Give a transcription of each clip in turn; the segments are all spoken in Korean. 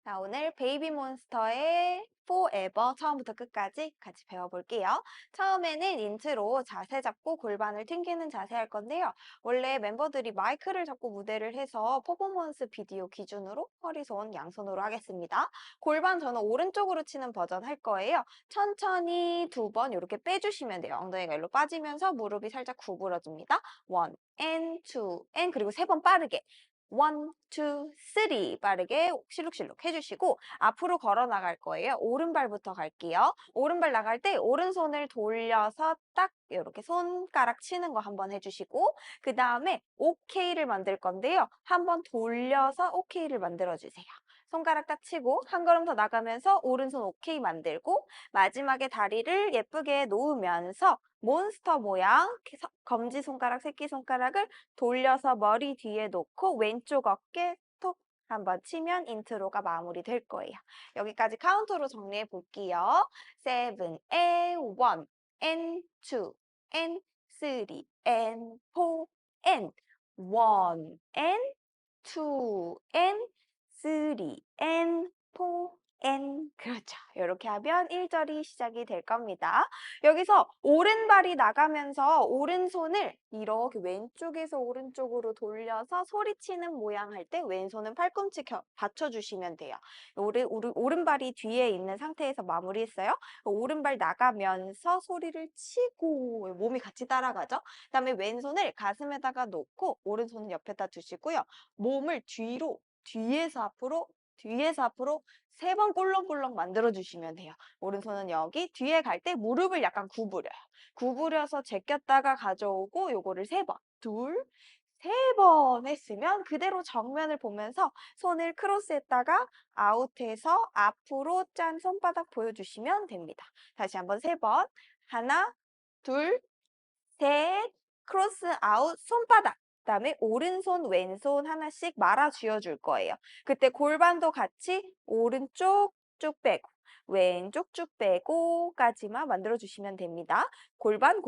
자, 오늘 베이비몬스터의 Forever 처음부터 끝까지 같이 배워볼게요. 처음에는 인트로 자세 잡고 골반을 튕기는 자세 할 건데요. 원래 멤버들이 마이크를 잡고 무대를 해서 퍼포먼스 비디오 기준으로 허리손 양손으로 하겠습니다. 골반 저는 오른쪽으로 치는 버전 할 거예요. 천천히 두 번 이렇게 빼주시면 돼요. 엉덩이가 일로 빠지면서 무릎이 살짝 구부러집니다. 원, 앤, 투, 앤 그리고 세 번 빠르게. 원, 투, 쓰리 빠르게 실룩실룩 해주시고 앞으로 걸어 나갈 거예요. 오른발부터 갈게요. 오른발 나갈 때 오른손을 돌려서 딱 이렇게 손가락 치는 거 한번 해주시고 그 다음에 OK를 만들 건데요. 한번 돌려서 OK를 만들어주세요. 손가락 딱 치고 한 걸음 더 나가면서 오른손 OK 만들고 마지막에 다리를 예쁘게 놓으면서 몬스터 모양 검지손가락, 새끼손가락을 돌려서 머리 뒤에 놓고 왼쪽 어깨 톡 한번 치면 인트로가 마무리될 거예요. 여기까지 카운트로 정리해 볼게요. 7, 8, 1, and 2, and 3, and 4, and 1, and 2, and 3, and 4, and 그렇죠. 이렇게 하면 1절이 시작이 될 겁니다. 여기서 오른발이 나가면서 오른손을 이렇게 왼쪽에서 오른쪽으로 돌려서 소리치는 모양 할 때 왼손은 팔꿈치 받쳐주시면 돼요. 오른발이 뒤에 있는 상태에서 마무리했어요. 오른발 나가면서 소리를 치고 몸이 같이 따라가죠. 그 다음에 왼손을 가슴에다가 놓고 오른손은 옆에다 두시고요. 몸을 뒤에서 앞으로 세 번 꿀렁꿀렁 만들어주시면 돼요. 오른손은 여기 뒤에 갈 때 무릎을 약간 구부려요. 구부려서 제꼈다가 가져오고 요거를 세 번, 세 번 했으면 그대로 정면을 보면서 손을 크로스했다가 아웃해서 앞으로 짠 손바닥 보여주시면 됩니다. 다시 한번 세 번. 하나, 둘, 셋, 크로스 아웃 손바닥. 그다음에 오른손, 왼손 하나씩 말아 쥐어줄 거예요. 그때 골반도 같이 오른쪽 쭉 빼고 왼쪽 쭉 빼고까지만 만들어주시면 됩니다. 골반,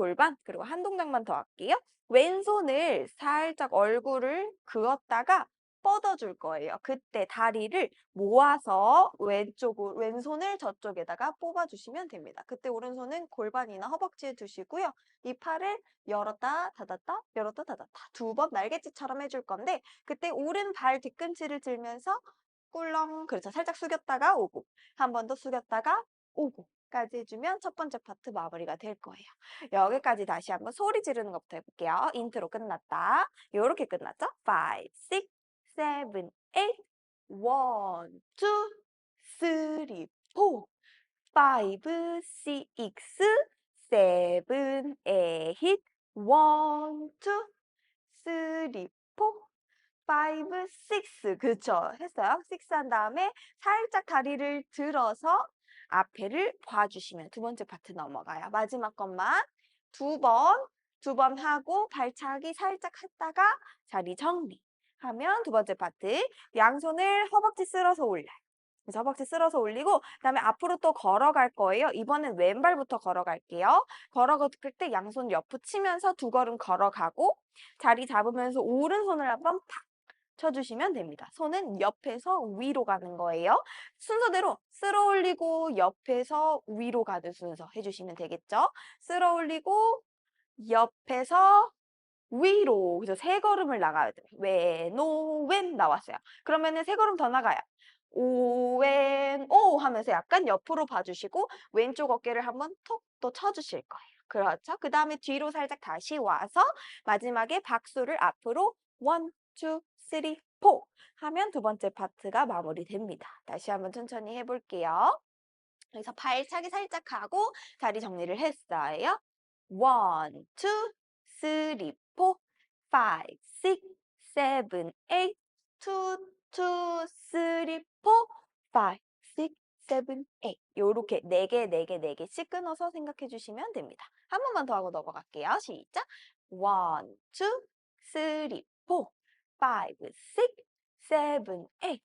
그리고 한 동작만 더 할게요. 왼손을 살짝 얼굴을 그었다가 뻗어줄 거예요. 그때 다리를 모아서 왼손을 저쪽에다가 뽑아주시면 됩니다. 그때 오른손은 골반이나 허벅지에 두시고요. 이 팔을 열었다 닫았다 열었다 닫았다 두 번 날갯짓처럼 해줄 건데 그때 오른발 뒤꿈치를 들면서 꿀렁 그렇죠. 살짝 숙였다가 오고 한 번 더 숙였다가 오고 까지 해주면 첫 번째 파트 마무리가 될 거예요. 여기까지 다시 한번 소리 지르는 것부터 해볼게요. 인트로 끝났다. 요렇게 끝났죠? 5, 6, 7, 8 1, 2, 3, 4 5, 6, 7, 8 1, 2, 3, 4, 5, 6 그렇죠. 했어요. 6 한 다음에 살짝 다리를 들어서 앞에를 봐주시면 두 번째 파트 넘어가요. 마지막 것만 두 번 하고 발차기 살짝 했다가 자리 정리 하면 두 번째 파트 양손을 허벅지 쓸어서 올려요. 그래서 허벅지 쓸어서 올리고 그다음에 앞으로 또 걸어갈 거예요. 이번엔 왼발부터 걸어갈게요. 걸어갈 때 양손 옆으로 치면서 두 걸음 걸어가고 자리 잡으면서 오른손을 한번 팍 쳐주시면 됩니다. 손은 옆에서 위로 가는 거예요. 순서대로 쓸어 올리고 옆에서 위로 가는 순서 해주시면 되겠죠? 쓸어 올리고 옆에서 위로 그래서 세 걸음을 나가야 돼요. 왼, 오, 왼 나왔어요. 그러면은 세 걸음 더 나가요. 오, 왼, 오 하면서 약간 옆으로 봐주시고 왼쪽 어깨를 한번 톡 또 쳐주실 거예요. 그렇죠? 그 다음에 뒤로 살짝 다시 와서 마지막에 박수를 앞으로 원, 투, 쓰리, 포 하면 두 번째 파트가 마무리됩니다. 다시 한번 천천히 해볼게요. 그래서 발차기 살짝 하고 자리 정리를 했어요. 1, 2, 3, 4, 5, 6, 7, 8 2, 2, 3, 4, 5, 6, 7, 8 요렇게 4개, 4개, 4개씩 끊어서 생각해 주시면 됩니다. 한 번만 더 하고 넘어갈게요. 시작! 1, 2, 3, 4, 5, 6, 7, 8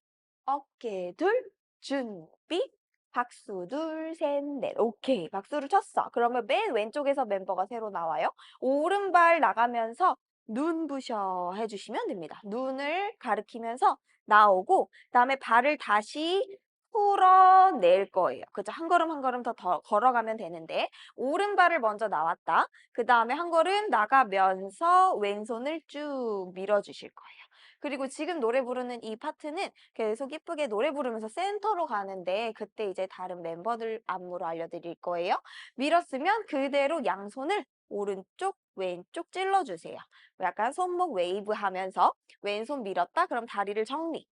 어깨 둘, 준비 박수 둘, 셋, 넷. 오케이. 박수를 쳤어. 그러면 맨 왼쪽에서 멤버가 새로 나와요. 오른발 나가면서 눈부셔 해주시면 됩니다. 눈을 가리키면서 나오고 그다음에 발을 다시 풀어낼 거예요. 그죠? 한 걸음 한 걸음 더 걸어가면 되는데 오른발을 먼저 나왔다. 그다음에 한 걸음 나가면서 왼손을 쭉 밀어주실 거예요. 그리고 지금 노래 부르는 이 파트는 계속 예쁘게 노래 부르면서 센터로 가는데 그때 이제 다른 멤버들 안무로 알려드릴 거예요. 밀었으면 그대로 양손을 오른쪽, 왼쪽 찔러주세요. 약간 손목 웨이브 하면서 왼손 밀었다? 그럼 다리를 정리.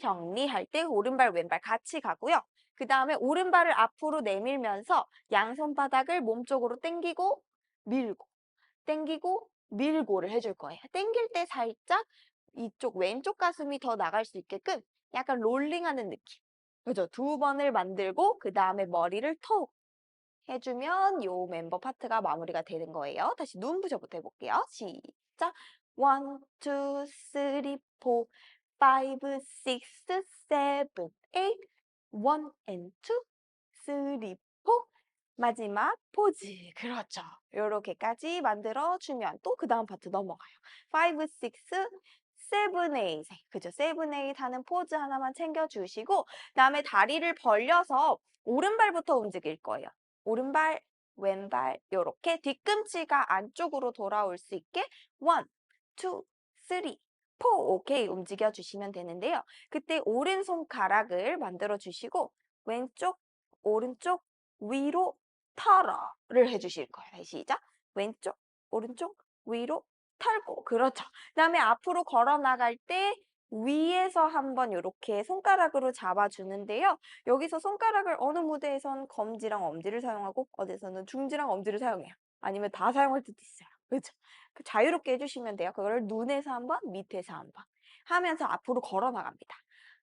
정리할 때 오른발, 왼발 같이 가고요. 그 다음에 오른발을 앞으로 내밀면서 양손바닥을 몸쪽으로 당기고 밀고 당기고 밀고를 해줄 거예요. 당길 때 살짝 이쪽 왼쪽 가슴이 더 나갈 수 있게끔 약간 롤링하는 느낌. 그죠? 두 번을 만들고 그 다음에 머리를 톡 해주면 요 멤버 파트가 마무리가 되는 거예요. 다시 눈부셔부터 해볼게요. 시작! 1, 2, 3, 4, 5, 6, 7, 8 1 and 2, 3, 4 마지막 포즈. 그렇죠. 요렇게까지 만들어주면 또 그 다음 파트 넘어가요. 5, 6, 7, 8. 그죠? 7, 8 하는 포즈 하나만 챙겨주시고 그다음에 다리를 벌려서 오른발부터 움직일 거예요. 오른발, 왼발 요렇게 뒤꿈치가 안쪽으로 돌아올 수 있게 1, 2, 3, 4 오케이 움직여주시면 되는데요. 그때 오른손가락을 만들어주시고 왼쪽, 오른쪽, 위로 털어를 해주실 거예요. 시작! 왼쪽, 오른쪽, 위로 털고 그렇죠. 그다음에 앞으로 걸어 나갈 때 위에서 한번 이렇게 손가락으로 잡아주는데요. 여기서 손가락을 어느 무대에선 검지랑 엄지를 사용하고 어디서는 중지랑 엄지를 사용해요. 아니면 다 사용할 때도 있어요. 그렇죠? 자유롭게 해주시면 돼요. 그거를 눈에서 한 번, 밑에서 한 번 하면서 앞으로 걸어 나갑니다.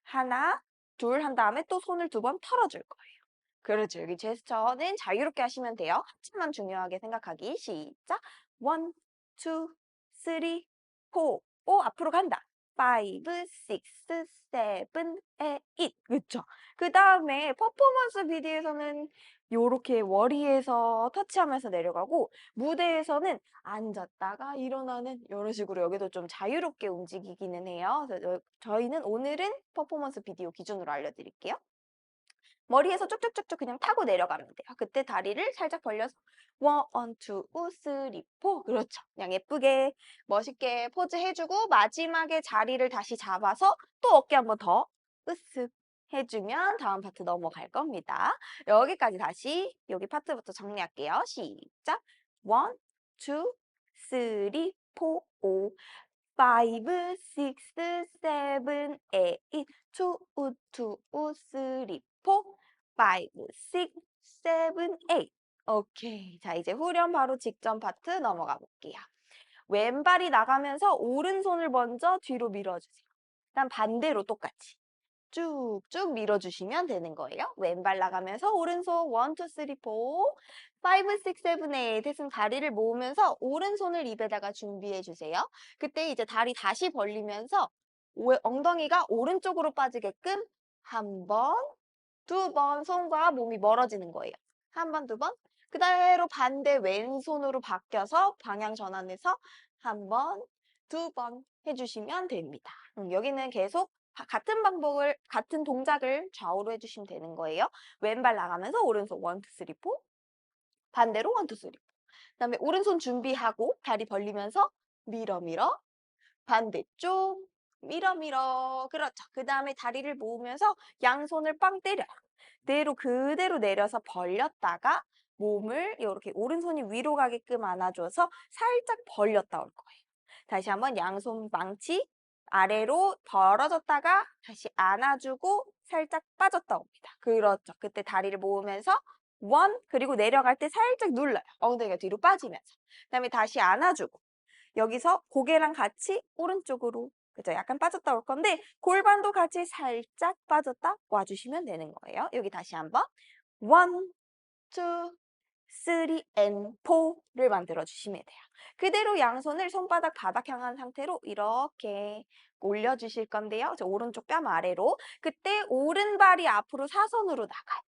하나, 둘 한 다음에 또 손을 두 번 털어줄 거예요. 그렇죠. 여기 제스처는 자유롭게 하시면 돼요. 하체만 중요하게 생각하기. 시작! 1, 2, 3, 4. 오, 앞으로 간다. 5, 6, 7, 8. 그쵸? 그 다음에 퍼포먼스 비디오에서는 요렇게 워리에서 터치하면서 내려가고 무대에서는 앉았다가 일어나는 이런 식으로 여기도 좀 자유롭게 움직이기는 해요. 그래서 저희는 오늘은 퍼포먼스 비디오 기준으로 알려드릴게요. 머리에서 쭉쭉쭉쭉 그냥 타고 내려가면 돼요. 그때 다리를 살짝 벌려서 1, 2, 3, 4 그렇죠. 그냥 예쁘게 멋있게 포즈 해주고 마지막에 자리를 다시 잡아서 또 어깨 한 번 더 으쓱 해주면 다음 파트 넘어갈 겁니다. 여기까지 다시 여기 파트부터 정리할게요. 시작! 1, 2, 3, 4, 5 5, 6, 7, 8 2, 2, 3, 4 5, 6, 7, 8 오케이. 자, 이제 후렴 바로 직전 파트 넘어가 볼게요. 왼발이 나가면서 오른손을 먼저 뒤로 밀어주세요. 그다음 반대로 똑같이 쭉쭉 밀어주시면 되는 거예요. 왼발 나가면서 오른손 1, 2, 3, 4 5, 6, 7, 8 했으면 다리를 모으면서 오른손을 입에다가 준비해 주세요. 그때 이제 다리 다시 벌리면서 엉덩이가 오른쪽으로 빠지게끔 한 번, 두 번 손과 몸이 멀어지는 거예요. 한 번, 두 번. 그대로 반대 왼손으로 바뀌어서 방향 전환해서 한 번, 두 번 해주시면 됩니다. 여기는 계속 같은 방법을, 같은 동작을 좌우로 해주시면 되는 거예요. 왼발 나가면서 오른손 1, 2, 3, 4 반대로 1, 2, 3, 4 그다음에 오른손 준비하고 다리 벌리면서 밀어 밀어 반대쪽 밀어 밀어 그렇죠. 그 다음에 다리를 모으면서 양손을 빵 때려요. 그대로 내려서 벌렸다가 몸을 이렇게 오른손이 위로 가게끔 안아줘서 살짝 벌렸다 올 거예요. 다시 한번 양손 망치 아래로 벌어졌다가 다시 안아주고 살짝 빠졌다 옵니다. 그렇죠. 그때 다리를 모으면서 원 그리고 내려갈 때 살짝 눌러요. 엉덩이가 뒤로 빠지면서. 그다음에 다시 안아주고 여기서 고개랑 같이 오른쪽으로 그죠? 약간 빠졌다 올 건데 골반도 같이 살짝 빠졌다 와주시면 되는 거예요. 여기 다시 한번 1, 2, 3 and 4를 만들어 주시면 돼요. 그대로 양손을 손바닥 바닥 향한 상태로 이렇게 올려주실 건데요. 저 오른쪽 뺨 아래로 그때 오른발이 앞으로 사선으로 나가요.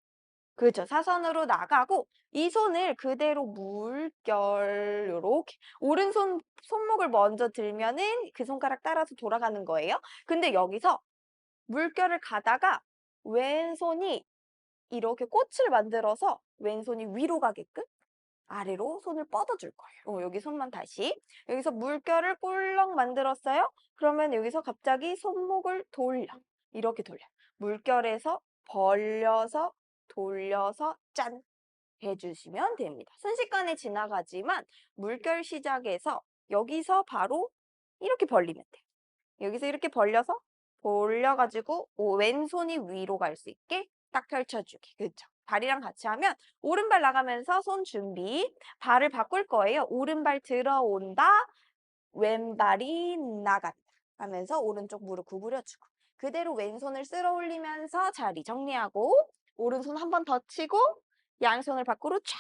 그렇죠. 사선으로 나가고 이 손을 그대로 물결 요렇게 오른손 손목을 먼저 들면은 그 손가락 따라서 돌아가는 거예요. 근데 여기서 물결을 가다가 왼손이 이렇게 꽃을 만들어서 왼손이 위로 가게끔 아래로 손을 뻗어줄 거예요. 여기 손만 다시. 여기서 물결을 꿀렁 만들었어요. 그러면 여기서 갑자기 손목을 돌려. 이렇게 돌려. 물결에서 벌려서 돌려서 짠 해주시면 됩니다. 순식간에 지나가지만 물결 시작해서 여기서 바로 이렇게 벌리면 돼요. 여기서 이렇게 벌려서 돌려가지고 왼손이 위로 갈 수 있게 딱 펼쳐주기. 그렇죠? 다리랑 같이 하면 오른발 나가면서 손 준비. 발을 바꿀 거예요. 오른발 들어온다. 왼발이 나갔다. 하면서 오른쪽 무릎 구부려주고. 그대로 왼손을 쓸어 올리면서 자리 정리하고 오른손 한 번 더 치고 양손을 밖으로 촥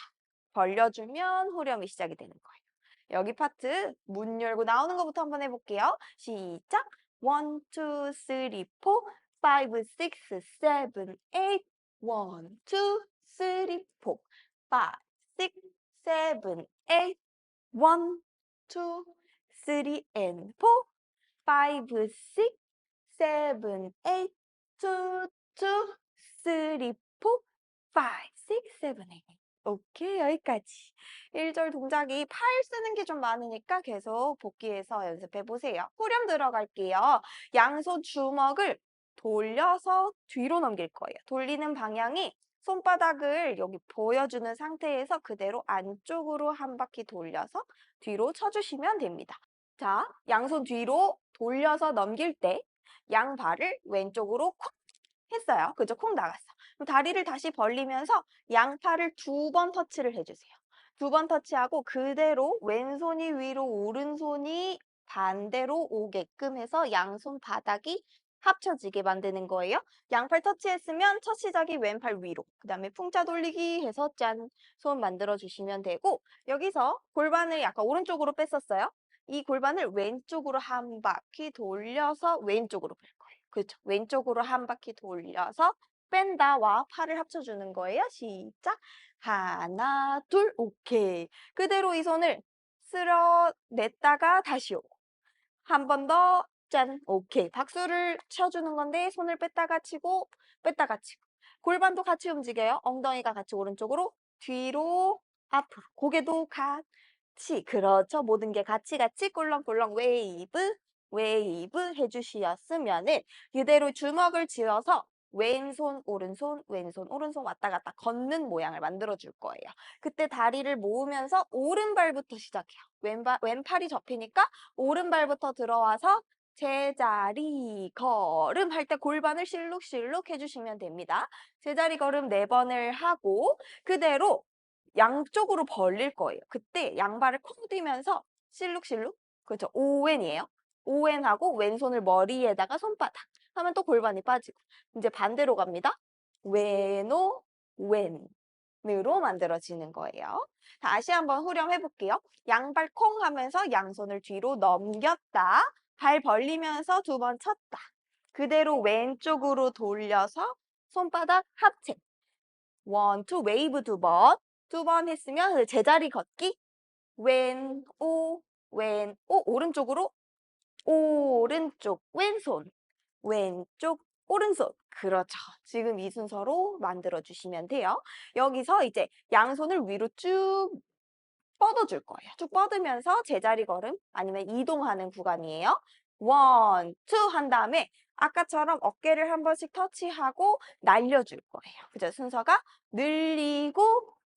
벌려주면 후렴이 시작이 되는 거예요. 여기 파트 문 열고 나오는 것부터 한번 해볼게요. 시작! 1, 2, 3, 4, 5, 6, 7, 8 1, 2, 3, 4 5, 6, 7, 8 1, 2, 3, and 4 5, 6, 7, 8 2, 2, 3, 4 5, 6, 7, 8 오케이, 여기까지. 1절 동작이 팔 쓰는 게 좀 많으니까 계속 복기해서 연습해 보세요. 후렴 들어갈게요. 양손 주먹을 돌려서 뒤로 넘길 거예요. 돌리는 방향이 손바닥을 여기 보여주는 상태에서 그대로 안쪽으로 한 바퀴 돌려서 뒤로 쳐주시면 됩니다. 자, 양손 뒤로 돌려서 넘길 때 양발을 왼쪽으로 콕 했어요. 그죠? 콕 나갔어. 그럼 다리를 다시 벌리면서 양팔을 2번 터치를 해주세요. 2번 터치하고 그대로 왼손이 위로 오른손이 반대로 오게끔 해서 양손 바닥이 합쳐지게 만드는 거예요. 양팔 터치했으면 첫 시작이 왼팔 위로, 그 다음에 풍자 돌리기 해서 짠! 손 만들어주시면 되고 여기서 골반을 약간 오른쪽으로 뺐었어요. 이 골반을 왼쪽으로 한 바퀴 돌려서 왼쪽으로 뺄 거예요. 그렇죠. 왼쪽으로 한 바퀴 돌려서 뺀다와 팔을 합쳐주는 거예요. 시작! 하나, 둘, 오케이. 그대로 이 손을 쓸어냈다가 다시 오고 한 번 더 짠! 오케이. 박수를 쳐주는 건데 손을 뺐다가 치고 뺐다가 치고 골반도 같이 움직여요. 엉덩이가 같이 오른쪽으로 뒤로 앞으로 고개도 같이 그렇죠. 모든 게 같이 꿀렁꿀렁 웨이브 웨이브 해주셨으면은 이대로 주먹을 쥐어서 왼손 오른손 왼손 오른손 왔다 갔다 걷는 모양을 만들어 줄 거예요. 그때 다리를 모으면서 오른발부터 시작해요. 왼팔이 접히니까 오른발부터 들어와서 제자리 걸음 할 때 골반을 실룩실룩 해주시면 됩니다. 제자리 걸음 4번을 하고 그대로 양쪽으로 벌릴 거예요. 그때 양발을 콩 뛰면서 실룩실룩 그렇죠. 오웬이에요. 오웬하고 왼손을 머리에다가 손바닥 하면 또 골반이 빠지고 이제 반대로 갑니다. 왼오 왼으로 만들어지는 거예요. 다시 한번 후렴 해볼게요. 양발 콩 하면서 양손을 뒤로 넘겼다. 발 벌리면서 2번 쳤다. 그대로 왼쪽으로 돌려서 손바닥 합체. 1, 2 웨이브 2번. 2번 했으면 그 제자리 걷기. 왼오 오른쪽으로 오른쪽 왼손 왼쪽 오른손 그렇죠. 지금 이 순서로 만들어주시면 돼요. 여기서 이제 양손을 위로 쭉 뻗어줄 거예요. 쭉 뻗으면서 제자리 걸음 아니면 이동하는 구간이에요. 1, 2 한 다음에 아까처럼 어깨를 한 번씩 터치하고 날려줄 거예요. 그죠? 순서가 늘리고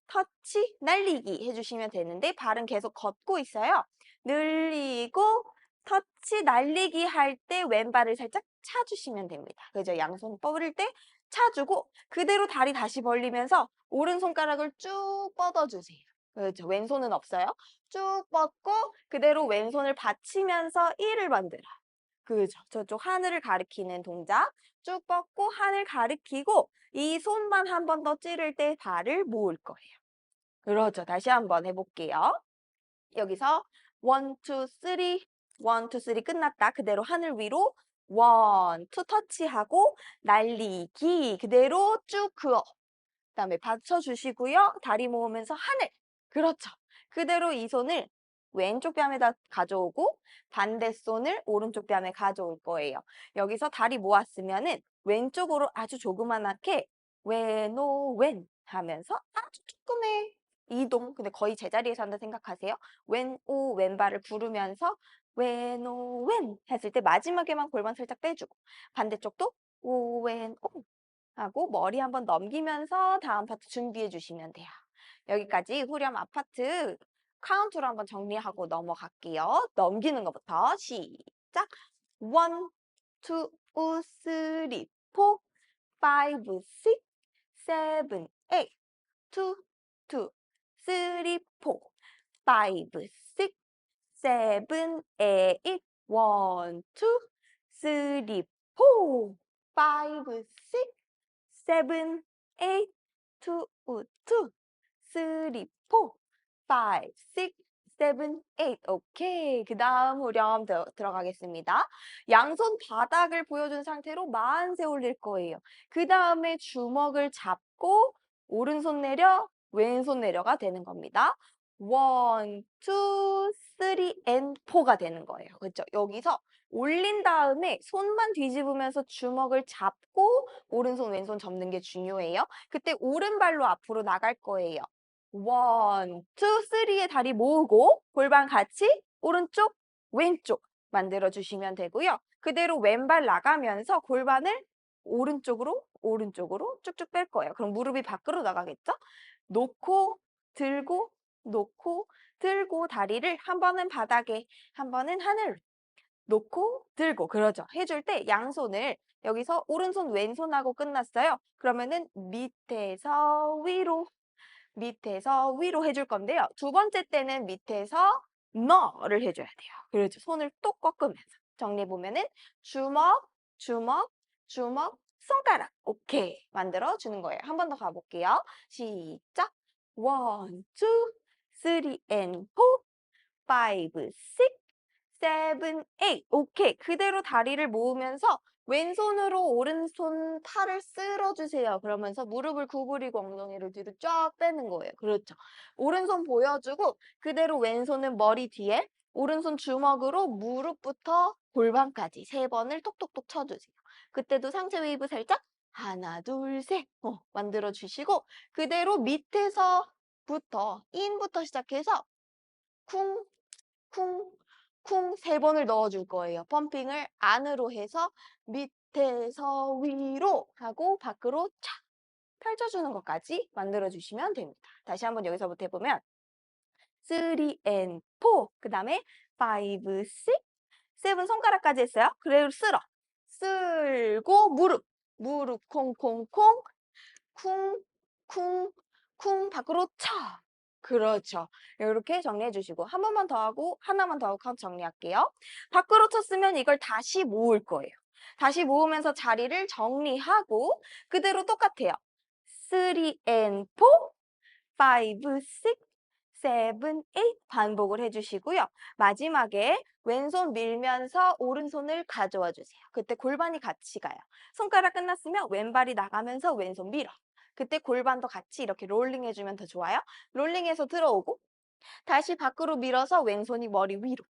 터치, 날리기 해주시면 되는데 발은 계속 걷고 있어요. 늘리고 터치, 날리기 할 때 왼발을 살짝 차주시면 됩니다. 그죠? 양손 뻗을 때 차주고 그대로 다리 다시 벌리면서 오른손가락을 쭉 뻗어주세요. 그렇죠. 왼손은 없어요. 쭉 뻗고 그대로 왼손을 받치면서 1을 만들어. 그죠. 저쪽 하늘을 가리키는 동작. 쭉 뻗고 하늘 가리키고 이 손만 한 번 더 찌를 때 발을 모을 거예요. 그렇죠. 다시 한번 해볼게요. 여기서 1, 2, 3, 1, 2, 3 끝났다. 그대로 하늘 위로 1, 2 터치하고 날리기 그대로 쭉 그어. 그다음에 받쳐주시고요. 다리 모으면서 하늘. 그렇죠. 그대로 이 손을 왼쪽 뺨에다 가져오고 반대 손을 오른쪽 뺨에 가져올 거예요. 여기서 다리 모았으면은 왼쪽으로 아주 조그만하게 왼 하면서 아주 조금의 이동. 근데 거의 제자리에서 한다 생각하세요. 왼발을 부르면서 왼 했을 때 마지막에만 골반 살짝 빼주고 반대쪽도 오 하고 머리 한번 넘기면서 다음 파트 준비해 주시면 돼요. 여기까지 후렴 앞파트 카운트로 한번 정리하고 넘어갈게요. 넘기는 것부터 시작! 1, 2, 3, 4, 5, 6, 7, 8 2, 2, 3, 4 5, 6, 7, 8 1, 2, 3, 4 5, 6, 7, 8 2, 2, 3, 4 5, 6, 7, 8 오케이. 그 다음 후렴 들어가겠습니다. 양손 바닥을 보여준 상태로 만세 올릴 거예요. 그 다음에 주먹을 잡고 오른손 내려 왼손 내려가 되는 겁니다. 1, 2, 3, and 4가 되는 거예요. 그렇죠? 여기서 올린 다음에 손만 뒤집으면서 주먹을 잡고 오른손 왼손 접는 게 중요해요. 그때 오른발로 앞으로 나갈 거예요. 1, 2, 3의 다리 모으고 골반 같이 오른쪽, 왼쪽 만들어주시면 되고요. 그대로 왼발 나가면서 골반을 오른쪽으로 쭉쭉 뺄 거예요. 그럼 무릎이 밖으로 나가겠죠? 놓고, 들고, 놓고, 들고 다리를 한 번은 바닥에, 한 번은 하늘 놓고, 들고. 그러죠. 해줄 때 양손을 여기서 오른손, 왼손하고 끝났어요. 그러면은 밑에서 위로 해줄 건데요. 두 번째 때는 밑에서 너를 해줘야 돼요. 그렇죠. 손을 똑 꺾으면서. 정리해보면은 주먹, 주먹, 주먹, 손가락. 오케이. 만들어주는 거예요. 한 번 더 가볼게요. 시작. 1, 2, 3, and 4, 5, 6, 7, 8. 오케이. 그대로 다리를 모으면서 왼손으로 오른손 팔을 쓸어주세요. 그러면서 무릎을 구부리고 엉덩이를 뒤로 쫙 빼는 거예요. 그렇죠. 오른손 보여주고 그대로 왼손은 머리 뒤에 오른손 주먹으로 무릎부터 골반까지 3번을 톡톡톡 쳐주세요. 그때도 상체 웨이브 살짝 하나, 둘, 셋 만들어주시고 그대로 밑에서부터 인부터 시작해서 쿵, 쿵, 쿵 3번을 넣어줄 거예요. 펌핑을 안으로 해서 밑에서 위로 하고 밖으로 착 펼쳐주는 것까지 만들어주시면 됩니다. 다시 한번 여기서부터 해보면 3 and 4, 그 다음에 5, 6, 7 손가락까지 했어요. 그대로 쓸고 무릎 콩콩콩 쿵, 쿵, 쿵 밖으로 쳐. 그렇죠. 이렇게 정리해 주시고 한 번만 더 하고 하나만 더 하고 카운트 정리할게요. 밖으로 쳤으면 이걸 다시 모을 거예요. 다시 모으면서 자리를 정리하고 그대로 똑같아요. 3 and 4, 5, 6, 7, 8 반복을 해주시고요. 마지막에 왼손 밀면서 오른손을 가져와 주세요. 그때 골반이 같이 가요. 손가락 끝났으면 왼발이 나가면서 왼손 밀어. 그때 골반도 같이 이렇게 롤링 해주면 더 좋아요. 롤링해서 들어오고 다시 밖으로 밀어서 왼손이 머리 위로.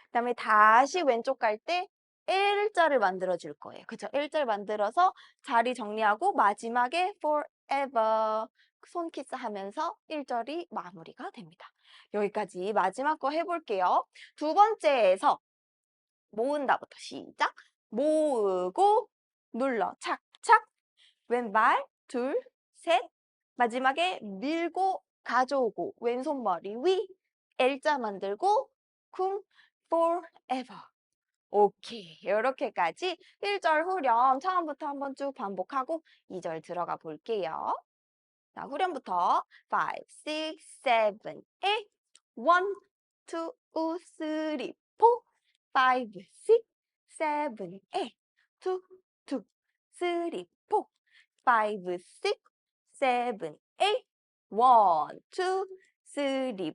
그다음에 다시 왼쪽 갈 때 L자를 만들어 줄 거예요. 그쵸? L자를 만들어서 자리 정리하고 마지막에 forever 손 키스하면서 1절이 마무리가 됩니다. 여기까지 마지막 거 해볼게요. 두 번째에서 모은다부터 시작. 모으고 눌러 착착 왼발 둘, 셋 마지막에 밀고 가져오고 왼손 머리 위 L자 만들고 쿵 forever 오케이. 이렇게까지 1절 후렴 처음부터 한번 쭉 반복하고 2절 들어가 볼게요. 자, 후렴부터 5, 6, 7, 8 1, 2, 3, 4 5, 6, 7, 8 2, 2, 3, 4 5, 6, 7, 8 1, 2, 3,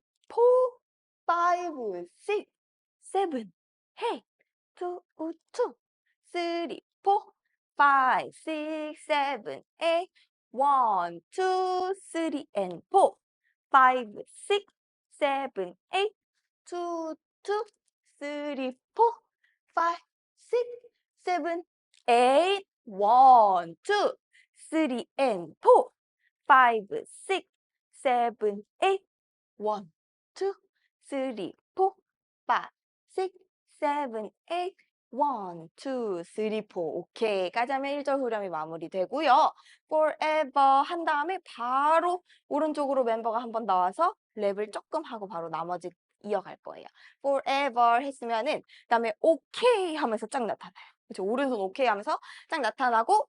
4 5, 6, 7, 8 2, 2, 3, 4 5, 6, 7, 8 1, 2, 3, and 4. 5, 6, 7, 8. 2, 2, 3, 4. 5, 6, 7, 8. 1, 2, 3, and 4. 5, 6, 7, 8. 1, 2, 3, 4. 5, 6, 7, 8. 1, 2, 3, 4. 오케이. 까지 하면 1절 후렴이 마무리되고요. forever 한 다음에 바로 오른쪽으로 멤버가 한 번 나와서 랩을 조금 하고 바로 나머지 이어갈 거예요. forever 했으면은 그다음에 오케이 하면서 쫙 나타나요. 그렇죠? 오른손 오케이 하면서 쫙 나타나고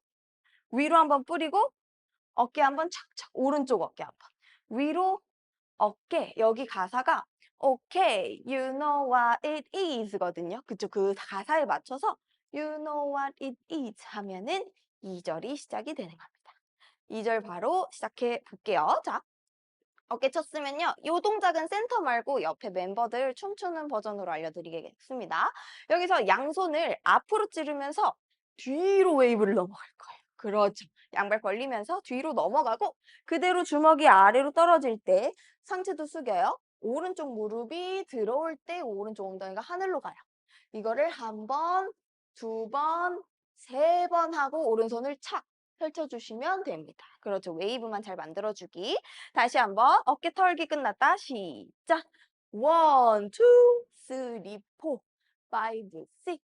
위로 한번 뿌리고 어깨 한번 착착 오른쪽 어깨 한번 위로 어깨 여기 가사가 okay, you know what it is거든요. 그쵸? 그 가사에 맞춰서 you know what it is 하면은 2절이 시작이 되는 겁니다. 2절 바로 시작해 볼게요. 자, 어깨 쳤으면요. 이 동작은 센터 말고 옆에 멤버들 춤추는 버전으로 알려드리겠습니다. 여기서 양손을 앞으로 찌르면서 뒤로 웨이브를 넘어갈 거예요. 그렇죠. 양발 벌리면서 뒤로 넘어가고 그대로 주먹이 아래로 떨어질 때 상체도 숙여요. 오른쪽 무릎이 들어올 때 오른쪽 엉덩이가 하늘로 가요. 이거를 한 번, 두 번, 세 번 하고 오른손을 착 펼쳐주시면 됩니다. 그렇죠. 웨이브만 잘 만들어주기. 다시 한번 어깨 털기 끝났다. 시작. 1, 2, 3, 4, 5, 6, 7,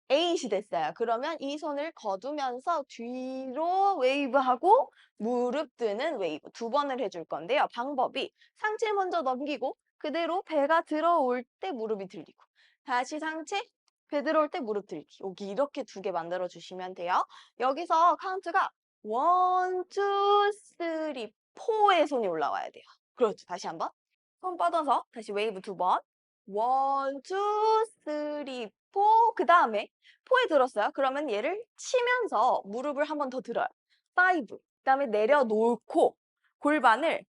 8이 됐어요. 그러면 이 손을 거두면서 뒤로 웨이브하고 무릎 드는 웨이브 두 번을 해줄 건데요. 방법이 상체 먼저 넘기고 그대로 배가 들어올 때 무릎이 들리고 다시 상체 배 들어올 때 무릎 들기. 여기 이렇게 두 개 만들어 주시면 돼요. 여기서 카운트가 1, 2, 3, 4에 손이 올라와야 돼요. 그렇죠. 다시 한번. 손 뻗어서 다시 웨이브 두 번. 1, 2, 3, 4. 그 다음에 4에 들었어요. 그러면 얘를 치면서 무릎을 한 번 더 들어요. 5. 그 다음에 내려놓고 골반을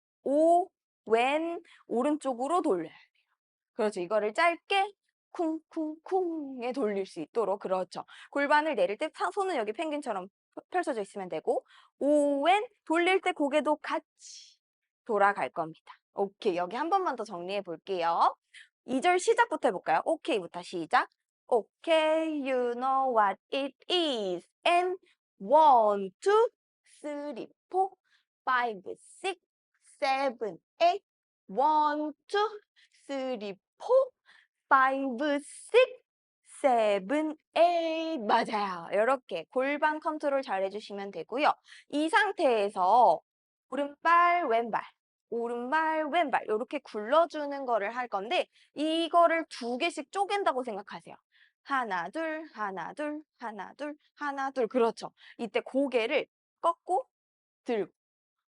왼 오른쪽으로 돌려요. 그렇죠. 이거를 짧게 쿵쿵쿵에 돌릴 수 있도록 그렇죠. 골반을 내릴 때 손은 여기 펭귄처럼 펼쳐져 있으면 되고 오왼 돌릴 때 고개도 같이 돌아갈 겁니다. 오케이. 여기 한 번만 더 정리해 볼게요. 2절 시작부터 해볼까요? 오케이부터 시작. Okay, you know what it is. And 1, 2, 3, 4, 5, 6, 7, 8. 1, 2, 3, 4, 5, 6, 7, 8. 맞아요. 이렇게 골반 컨트롤 잘 해주시면 되고요. 이 상태에서 오른발, 왼발, 오른발, 왼발 이렇게 굴러주는 거를 할 건데 이거를 두 개씩 쪼갠다고 생각하세요. 하나, 둘, 하나, 둘, 하나, 둘, 하나, 둘. 그렇죠. 이때 고개를 꺾고 들고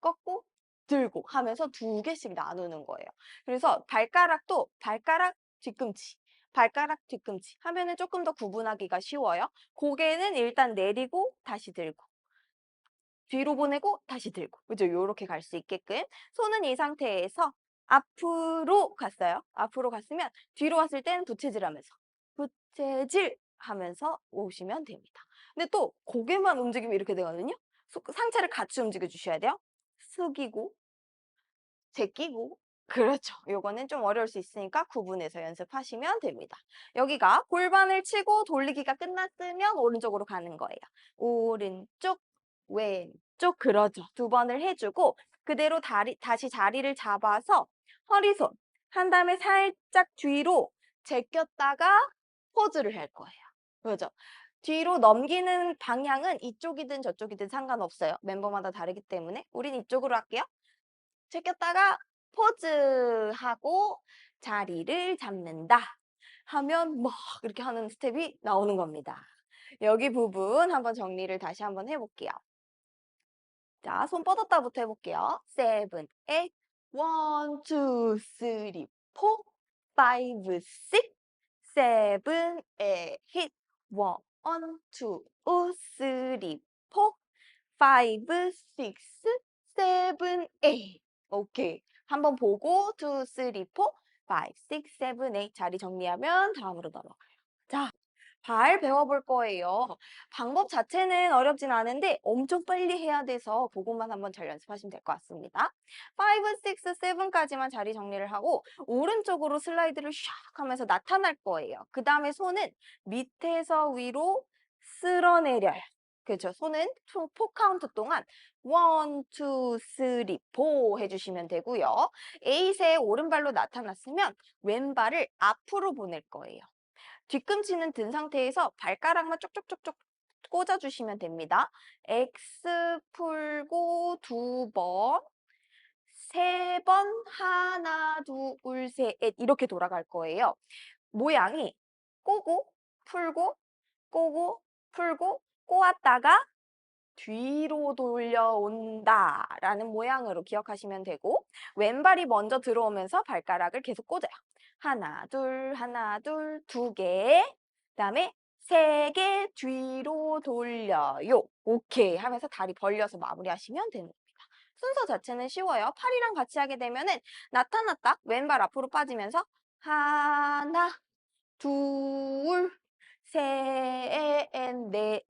꺾고 들고 하면서 두 개씩 나누는 거예요. 그래서 발가락도 발가락 뒤꿈치, 발가락 뒤꿈치 하면은 조금 더 구분하기가 쉬워요. 고개는 일단 내리고 다시 들고 뒤로 보내고 다시 들고 그죠? 요렇게 갈 수 있게끔 손은 이 상태에서 앞으로 갔어요. 앞으로 갔으면 뒤로 왔을 때는 부채질 하면서 부채질 하면서 오시면 됩니다. 근데 또 고개만 움직이면 이렇게 되거든요. 상체를 같이 움직여 주셔야 돼요. 숙이고 제끼고 그렇죠. 요거는 좀 어려울 수 있으니까 구분해서 연습하시면 됩니다. 여기가 골반을 치고 돌리기가 끝났으면 오른쪽으로 가는 거예요. 오른쪽, 왼쪽 그러죠. 두 번을 해주고 그대로 다시 자리를 잡아서 허리손 한 다음에 살짝 뒤로 제꼈다가 포즈를 할 거예요. 그죠? 뒤로 넘기는 방향은 이쪽이든 저쪽이든 상관없어요. 멤버마다 다르기 때문에 우린 이쪽으로 할게요. 제꼈다가 포즈하고 자리를 잡는다 하면 막 이렇게 하는 스텝이 나오는 겁니다. 여기 부분 한번 정리를 다시 한번 해볼게요. 자, 손 뻗었다부터 해볼게요. 7, 8, 1, 2, 3, 4, 5, 6, 7, 8, 1, 2, 3, 4, 5, 6, 7, 8. 오케이. 한번 보고 2, 3, 4, 5, 6, 7, 8 자리 정리하면 다음으로 넘어가요. 자, 발 배워볼 거예요. 방법 자체는 어렵진 않은데 엄청 빨리 해야 돼서 그것만 한번 잘 연습하시면 될 것 같습니다. 5, 6, 7까지만 자리 정리를 하고 오른쪽으로 슬라이드를 샥 하면서 나타날 거예요. 그 다음에 손은 밑에서 위로 쓸어내려요. 그렇죠. 손은 총 4카운트 동안 1, 2, 3, 4 해주시면 되고요. 에잇에 오른발로 나타났으면 왼발을 앞으로 보낼 거예요. 뒤꿈치는 든 상태에서 발가락만 쪽쪽쪽쪽 꽂아주시면 됩니다. X 풀고 2번, 3번, 하나, 둘, 셋 이렇게 돌아갈 거예요. 모양이 꼬고, 풀고, 꼬고, 풀고, 꼬았다가 뒤로 돌려온다 라는 모양으로 기억하시면 되고 왼발이 먼저 들어오면서 발가락을 계속 꽂아요. 하나, 둘, 2개. 그다음에 3개 뒤로 돌려요. 오케이 하면서 다리 벌려서 마무리하시면 됩니다. 순서 자체는 쉬워요. 팔이랑 같이 하게 되면은 나타났다. 왼발 앞으로 빠지면서 하나, 둘, 셋, 넷,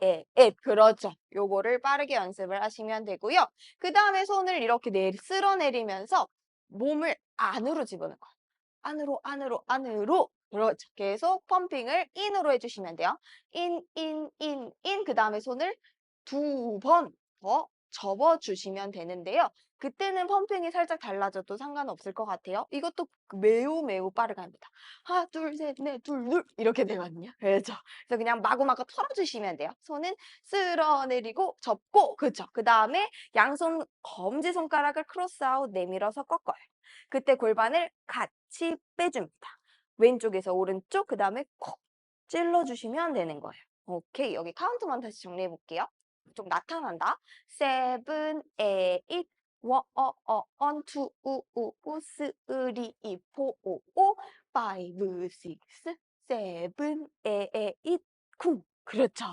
그렇죠. 요거를 빠르게 연습을 하시면 되고요. 그 다음에 손을 이렇게 쓸어내리면서 몸을 안으로 집어넣는 거예요. 안으로. 그렇죠. 계속 펌핑을 인으로 해주시면 돼요. 인. 그 다음에 손을 2번 더 접어주시면 되는데요. 그때는 펌핑이 살짝 달라져도 상관없을 것 같아요. 이것도 매우 빠르게 합니다. 하나, 둘, 셋, 넷, 둘 이렇게 되거든요. 그렇죠. 그래서 그냥 마구마구 털어주시면 돼요. 손은 쓸어내리고 접고 그렇죠. 그 다음에 양손 검지손가락을 크로스아웃 내밀어서 꺾어요. 그때 골반을 같이 빼줍니다. 왼쪽에서 오른쪽 그 다음에 콕 찔러주시면 되는 거예요. 오케이. 여기 카운트만 다시 정리해 볼게요. 좀 나타난다. 7, 8, 1, 2, 3, 4, 5, 5, 6, 7, 8, 9. 그렇죠.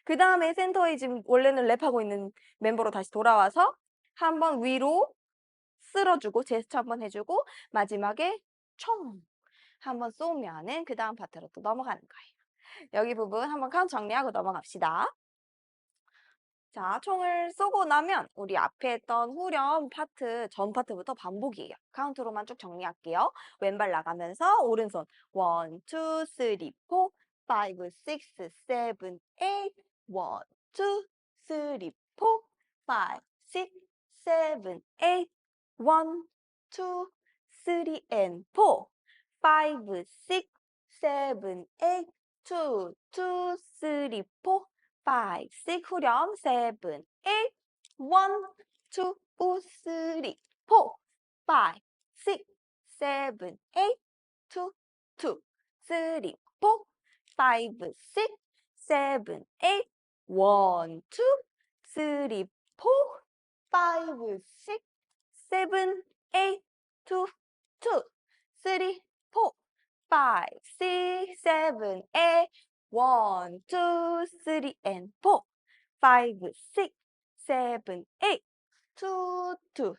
그 다음에 센터에 지금 원래는 랩하고 있는 멤버로 다시 돌아와서 한번 위로 쓸어주고 제스처 한번 해주고 마지막에 총 한번 쏘면은 그 다음 파트로 또 넘어가는 거예요. 여기 부분 한번 카운트 정리하고 넘어갑시다. 자, 총을 쏘고 나면 우리 앞에 했던 후렴 파트, 전 파트부터 반복이에요. 카운트로만 쭉 정리할게요. 왼발 나가면서 오른손 1, 2, 3, 4, 5, 6, 7, 8 1, 2, 3, 4, 5, 6, 7, 8 1, 2, 3, and 4 5, 6, 7, 8 2, 2, 3, 4 5, 6 후렴 7, 8 1, 2, 3, 4 5, 6, 7, 8 2, 2, 3, 4 5, 6, 7, 8 1, 2, 3, 4 5, 6, 7, 8 2, 2, 3, 4 5, 6, 7, 8 1, 2, 3, and 4 5, 6, 7, 8 2, 2,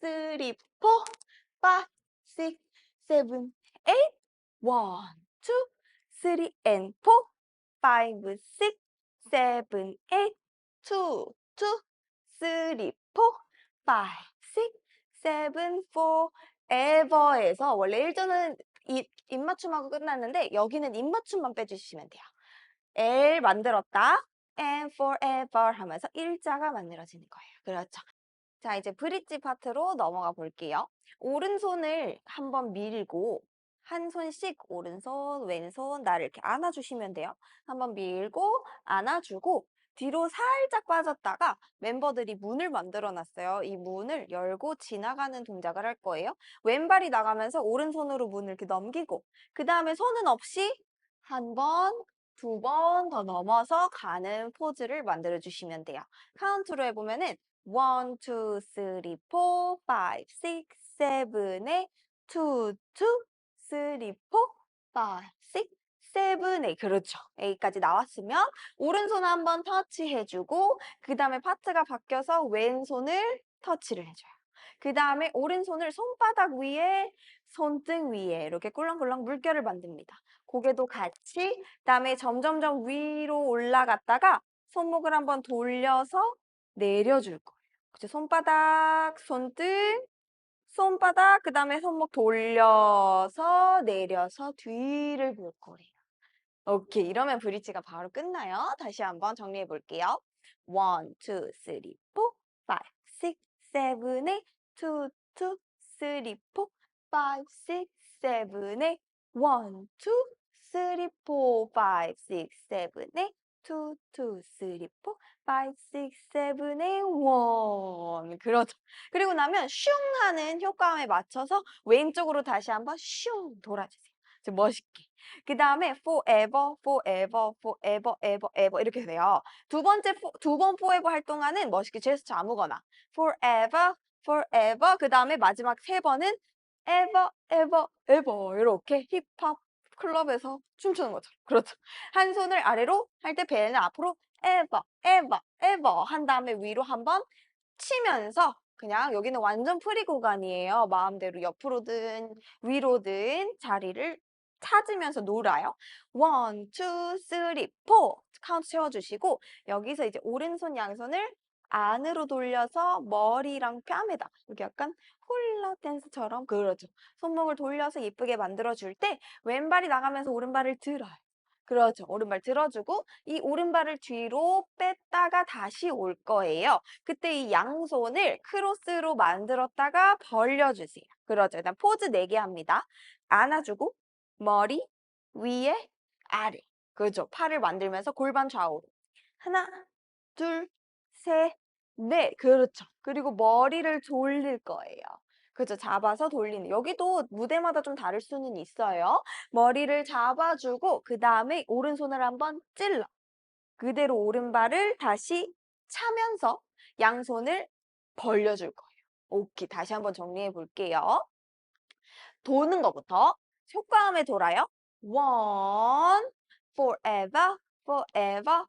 3, 4 5, 6, 7, 8 1, 2, 3, and 4 5, 6, 7, 8 2, 2, 3, 4 5, 6, 7, 4 ever에서 원래 1절은 입맞춤하고 끝났는데 여기는 입맞춤만 빼주시면 돼요. L 만들었다. and forever 하면서 일자가 만들어지는 거예요. 그렇죠. 자, 이제 브릿지 파트로 넘어가 볼게요. 오른손을 한번 밀고 한 손씩 오른손, 왼손 나를 이렇게 안아주시면 돼요. 한번 밀고 안아주고 뒤로 살짝 빠졌다가 멤버들이 문을 만들어 놨어요. 이 문을 열고 지나가는 동작을 할 거예요. 왼발이 나가면서 오른손으로 문을 이렇게 넘기고 그 다음에 손은 없이 한 번, 2번 더 넘어서 가는 포즈를 만들어 주시면 돼요. 카운트로 해보면은 1, 2, 3, 4, 5, 6, 7, 8 2, 2, 3, 4, 5, 6, 7, 8 그렇죠. A까지 나왔으면 오른손 한번 터치해주고 그 다음에 파트가 바뀌어서 왼손을 터치를 해줘요. 그 다음에 오른손을 손바닥 위에, 손등 위에 이렇게 꿀렁꿀렁 물결을 만듭니다. 고개도 같이, 그 다음에 점점점 위로 올라갔다가 손목을 한번 돌려서 내려줄 거예요. 그쵸? 손바닥, 손등, 손바닥, 그 다음에 손목 돌려서 내려서 뒤를 볼 거예요. 오케이. 이러면 브릿지가 바로 끝나요. 다시 한번 정리해 볼게요. 1, 2, 3, 4, 5, 6, 7, 8, 2, 2, 3, 4, 5, 6, 7, 8, 1, 2, 3, 4, 5, 6, 7, 8, 2, 2, 3, 4, 5, 6, 7, 8, 1. 그렇죠. 그리고 나면 슝 하는 효과음에 맞춰서 왼쪽으로 다시 한번 슝 돌아주세요. 멋있게. 그 다음에 forever, forever, forever, ever, ever 이렇게 돼요. 두 번 forever 할 동안은 멋있게 제스처 아무거나 forever, forever 그 다음에 마지막 세 번은 ever, ever, ever 이렇게 힙합 클럽에서 춤추는 것처럼. 그렇죠. 한 손을 아래로 할 때 배는 앞으로 ever, ever, ever 한 다음에 위로 한번 치면서 그냥 여기는 완전 프리 구간이에요. 마음대로 옆으로든 위로든 자리를 찾으면서 놀아요. 1, 2, 3, 4 카운트 채워주시고 여기서 이제 오른손 양손을 안으로 돌려서 머리랑 뺨에다 이렇게 약간 훌라 댄스처럼 그렇죠. 손목을 돌려서 예쁘게 만들어줄 때 왼발이 나가면서 오른발을 들어요. 그렇죠. 오른발 들어주고 이 오른발을 뒤로 뺐다가 다시 올 거예요. 그때 이 양손을 크로스로 만들었다가 벌려주세요. 그렇죠. 일단 포즈 4개 합니다. 안아주고 머리, 위에, 아래. 그렇죠. 팔을 만들면서 골반 좌우로. 하나, 둘, 셋, 넷. 그렇죠. 그리고 머리를 돌릴 거예요. 그죠? 잡아서 돌리는. 여기도 무대마다 좀 다를 수는 있어요. 머리를 잡아주고 그 다음에 오른손을 한번 찔러. 그대로 오른발을 다시 차면서 양손을 벌려줄 거예요. 오케이. 다시 한번 정리해 볼게요. 도는 것부터 효과음에 돌아요. One, forever, forever,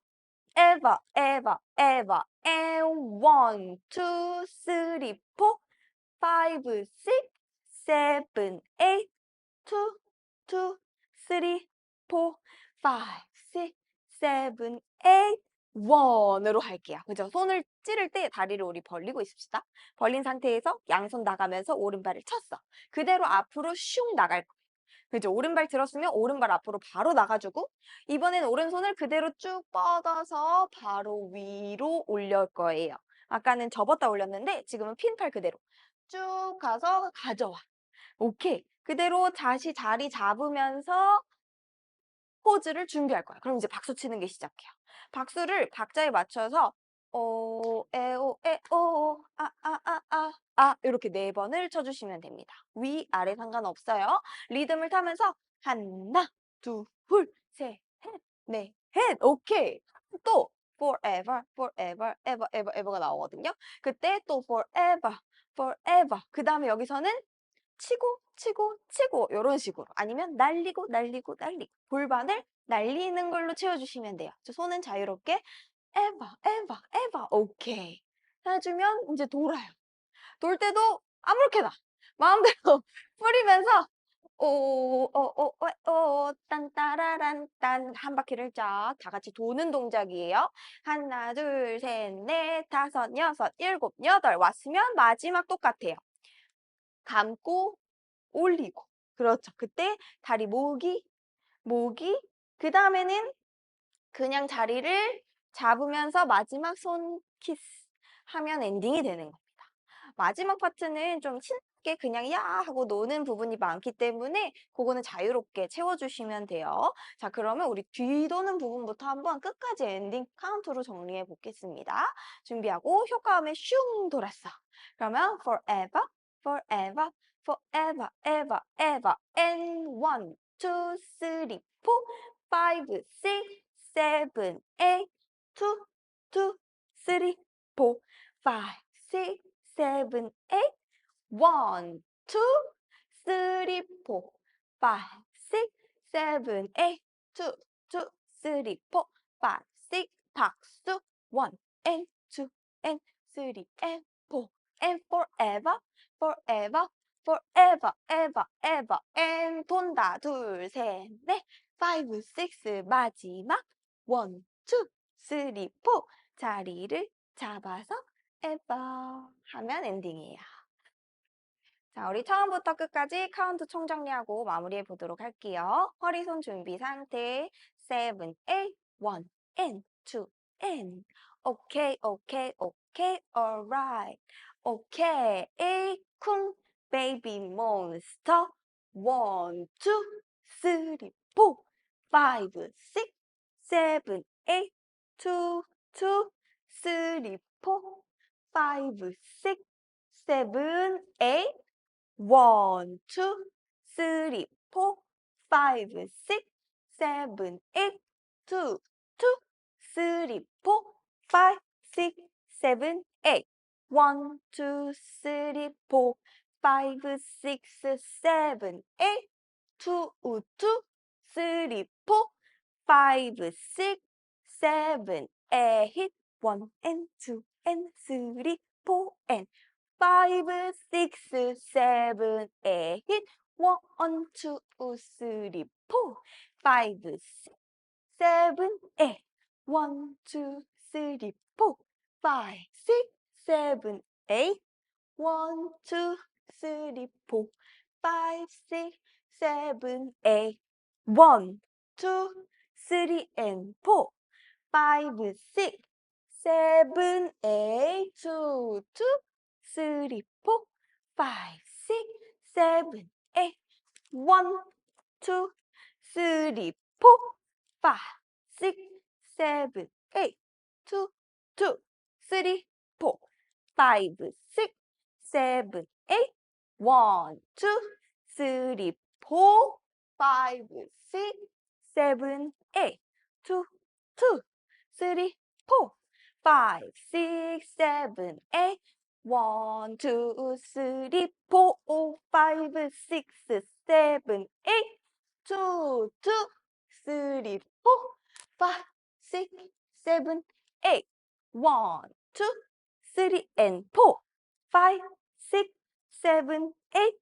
ever, ever, ever, and 1, 2, 3, 4, 5, 6, 7, 8, 2, 2, 3, 4, 5, 6, 7, 8, 1으로 할게요. 그죠? 손을 찌를 때 다리를 우리 벌리고 있읍시다. 벌린 상태에서 양손 나가면서 오른발을 쳤어. 그대로 앞으로 슝 나갈 거예요. 그죠? 오른발 들었으면 오른발 앞으로 바로 나가주고 이번엔 오른손을 그대로 쭉 뻗어서 바로 위로 올릴 거예요. 아까는 접었다 올렸는데 지금은 핀팔 그대로 쭉 가서 가져와. 오케이. 그대로 다시 자리 잡으면서 포즈를 준비할 거야. 그럼 이제 박수 치는 게 시작해요. 박수를 박자에 맞춰서 오, 에오, 에오, 아, 아, 아, 아, 아 이렇게 4번을 쳐주시면 됩니다. 위, 아래 상관없어요. 리듬을 타면서 하나, 둘, 셋, 넷, 오케이. 또 forever, forever, ever, ever, ever가 나오거든요. 그때 또 forever, forever. 그 다음에 여기서는 치고 치고 치고 이런 식으로 아니면 날리고 날리고 날리고 골반을 날리는 걸로 채워주시면 돼요. 손은 자유롭게 에바 에바 에바 오케이 해주면 이제 돌아요. 돌 때도 아무렇게나 마음대로 뿌리면서 오오오오오 딴따라란 딴 한 바퀴를 쫙 다 같이 도는 동작이에요. 하나 둘 셋 넷 다섯 여섯 일곱 여덟 왔으면 마지막 똑같아요. 감고 올리고. 그렇죠. 그때 다리 모기, 모기. 그 다음에는 그냥 자리를 잡으면서 마지막 손 키스 하면 엔딩이 되는 겁니다. 마지막 파트는 좀 신나게 그냥 야 하고 노는 부분이 많기 때문에 그거는 자유롭게 채워주시면 돼요. 자, 그러면 우리 뒤도는 부분부터 한번 끝까지 엔딩 카운트로 정리해 보겠습니다. 준비하고 효과음에 슝 돌았어. 그러면 forever, forever, forever, ever, ever, and 1, 2, 3, 4, 5, 6, 7, 8, 2, 2, 3, 4, 5, 6, 7, 8, 1, 2, 3, 4, 5, 6, 7, 8, 2, 2, 3, 4, 5, 6, 박수 1 and 2 and 3 and 4 and forever, forever, forever, ever, ever, and 돈다. 둘, 셋, 넷, 5, 6, 마지막. 1, 2, 3, 4. 자리를 잡아서 ever 하면 엔딩이에요. 자, 우리 처음부터 끝까지 카운트 총정리하고 마무리해 보도록 할게요. 허리손 준비 상태. 7, 8, 1, and 2, and. 오케이, 오케이, 오케이, alright. 오케이, 쿵, 베이비 몬스터. 1, 2, 3, 4, 5, 6, 7, 8, 2, 2, 3, 4, 5, 6, 7, 8. 1, 2, 3, 4, 5, 6, 7, 8, 2, 2, 3, 4, 5, 6, 7, 8. 1, 2, 3, 4, 5, 6, 7, 8. 2, 2, 3, 4, 5, 6, 7, 8. 1 and 2 and 3, 4 and 5, 6, 7, 8. 1, 2, 3, 4, 5, 6, 7, 8. 1, 2, 3, 4, 5, 6, 7, 8. 1, 2, 3, 4, 5, 6, 7, 8. 1, 2, 3, and 4, 5, 6, 7, 8. 2, 2, 3, 4, 5, 6, 7, 8. 1, 2, 3, 4, 5, 6, 7, 8. 2, 2, 3, 4, 5, 6, 7, 8. 1, 2, 3, 4, 5, 6, 7, 8. 2, 2, 3, 4, 5, 6, 7, 8. 1, 2, 3, 4, 5, 6, 7, 8. 2, 2, 3, 4, 5, 6, 7, 8. 1, 2, 3, and 4, 5, 6, 7, 8.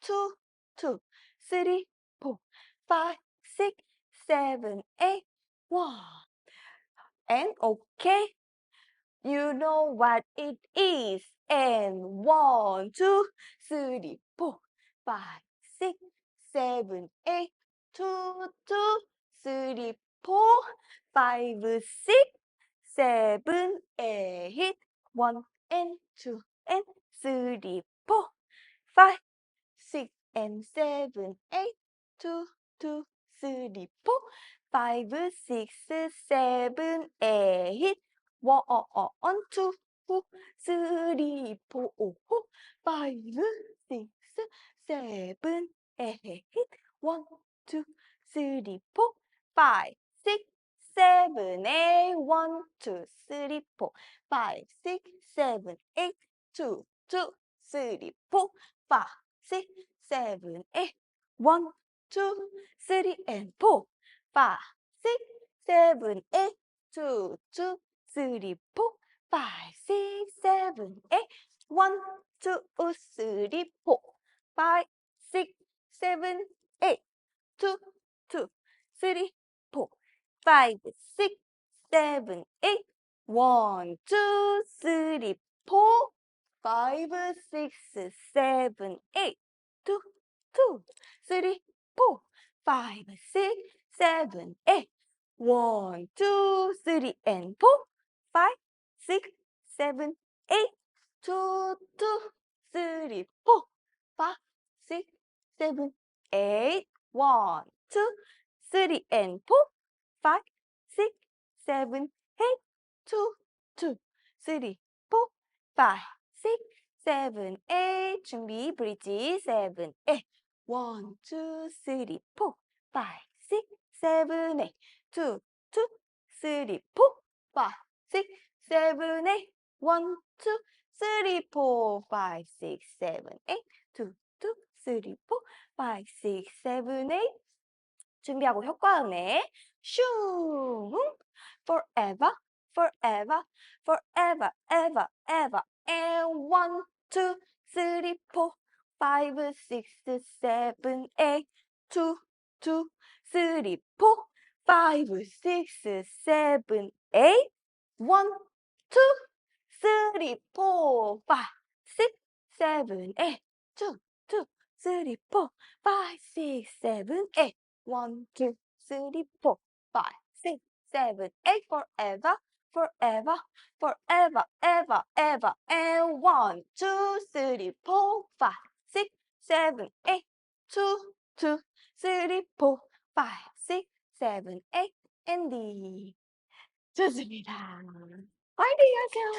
2, 2, 3, 4, 5, 6, 7, 8. 1. And okay. You know what it is. And 1, 2, 3, 4, 5, 6, 7, 8. 2, 2, 3, 4, 5, 6, 7, 8. 1 and 2 and 3, 4, 5, 6 and 7, 8. 2, 2, 3, 4, 5, 6, 7, 8. 1, 2, 3, 4, 5, 6, 7, 8. 1, 2, 3, 4, 5, 6, 7, 8. 1, 2, 3, 4, 5, 6, 7, 8. 2, 2, 3, 4, 5, 6, 7, 8. 1, 2, 3, and 4, 5, 6, 7, 8. 2, 2, 3, 4, 5, 6, 7, 8. 1, 2, 3, 4, 5, 6, 7, 8. 2, 2, 3, 4, 5, 6, 7, 8. 1, 2, 3, 4, 5, 6, 7, 8. 2, 2, 3, 4, 5, 6, 7, 8. 1, 2, 3, and 4, 5, 6, 7, 8. 2, 2, 3, 4, 5, 6, 7, 8. 1, 2, 3, and 4, 5, 6, 7, 8. 2, 2, 3, 4, 5, 6, 7, 8. 준비 브릿지 7, 8. 1, 2, 3, 4, 5, 6, 7, 8. 2, 2, 3, 4, 5, 6, 7, 8. 1, 2, 3, 4, 5, 6, 7, 8. 2, 2, 3, 4, 5, 6, 7, 8. 준비하고 효과음에 슝! Forever, forever, forever, ever, ever. And 1, two, three, four, five, six, seven, eight. Two, two, three, four, five, six, seven, eight. One, two, three, four, five, six, seven, eight. Two, two, three, four, five, six, seven, eight. One, two, three, four, five, six, seven, eight. Forever, forever, forever, ever, ever. And one, two, three, four, five, six, seven, eight. Two, two, three, four, five, six, seven, eight. And D. 좋습니다. 화이팅 하세요.